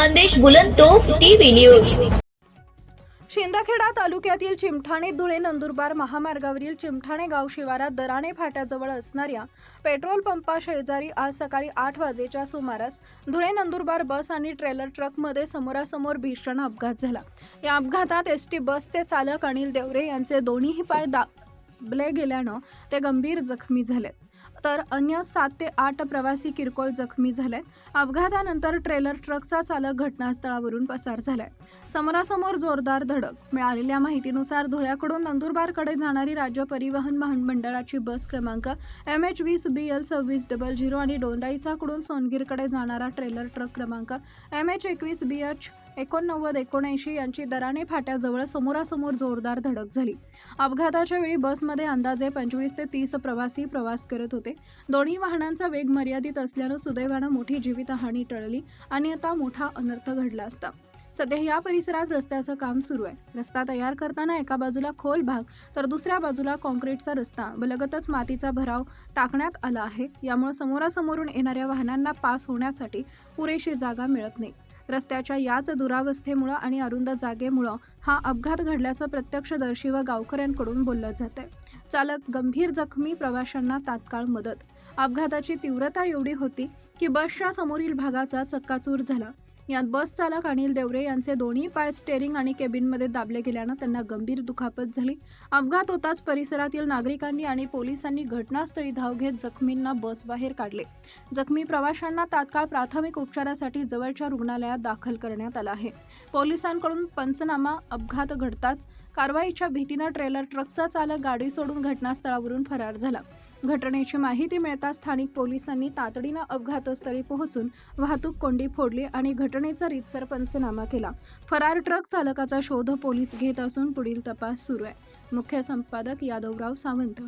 संदेश बुलंदतोफ TV news. Shindkheda तालुक्यातील चिमठाणे धुळे नंदुरबार महामार्गावरील चिमठाणे गाव शिवारात दराणे फाट्याजवळ असणाऱ्या पेट्रोल पंपा शेजारी आज सकाळी 8 वाजेच्या सुमारास धुळे नंदुरबार बस आणि ट्रेलर ट्रकमध्ये समोरासमोर भीषण अपघात झाला। या अपघातात एसटी बसचे चालक अनिल देवरे यांचे दोन्ही पाय दाबले गेल्यानं ते गंभीर जखमी झाले, तर अन्य 7 ते 8 प्रवासी किरकोळ जखमी झाले। अपघातानंतर ट्रेलर ट्रकचा चालक घटनास्थळावरून पसार झालाय। समोरासमोर जोरदार धडक। मिळालेल्या माहितीनुसार धुळ्याकडून नंदुरबारकडे जाणारी राज्य परिवहन महामंडळाची बस क्रमांक MH20BL 2600 आणि दोंडाईचाकडून सोनगीरकडे जाणारा ट्रेलर ट्रक क्रमांक MH21BH 8979 यांची दराणे फाट्याजवळ समोरासमोर जोरदार धडक झाली। अपघाताच्या वेळी बसमध्ये अंदाजे 25 ते 30 प्रवासी प्रवास करत होते। दोन्ही वाहनांचा वेग मर्यादित असल्यानं सुदैवानं मोठी जीवितहानी टळली आणि आता मोठा अनर्थ घडला असता। सध्या या परिसरात रस्त्याचं काम सुरू आहे। रस्ता तयार करताना एका बाजूला खोल भाग तर दुसऱ्या बाजूला काँक्रीटचा रस्ता व लगतच मातीचा भराव टाकण्यात आला आहे। यामुळे समोरासमोरून येणाऱ्या वाहनांना पास होण्यासाठी पुरेशी जागा मिळत नाही। रस्त्याच्या याच दुरावस्थेमुळे आणि अरुंद जागेमुळे हा अपघात घडल्याचं प्रत्यक्षदर्शी व गावकऱ्यांकडून बोललं जातंय। चालक गंभीर जखमी, प्रवाशांना तात्काळ मदत। अपघाताची तीव्रता एवढी होती की बसच्या समोरील भागाचा चक्काचूर झाला। यात बस चालक अनिल देवरे यांचे दोन्ही पाय स्टेअरिंग आणि केबिनमध्ये दाबले गेल्यानं त्यांना गंभीर दुखापत झाली। अपघात होताच परिसरातील नागरिकांनी आणि पोलिसांनी घटनास्थळी धाव घेत जखमींना बस बाहेर काढले। जखमी प्रवाशांना तात्काळ प्राथमिक उपचारासाठी जवळच्या रुग्णालयात दाखल करण्यात आलं आहे। पोलिसांकडून पंचनामा। अपघात घडताच कारवाईच्या भीतीनं ट्रेलर ट्रकचा चालक गाडी सोडून घटनास्थळावरून फरार झाला। घटनेची माहिती मिळताच स्थानिक पोलिसांनी तातडीनं अपघातस्थळी पोहोचून वाहतूक कोंडी फोडली आणि घटनेचा रीतसर पंचनामा केला। फरार ट्रक चालकाचा शोध पोलीस घेत असून पुढील तपास सुरू आहे। मुख्य संपादक यादवराव सावंत।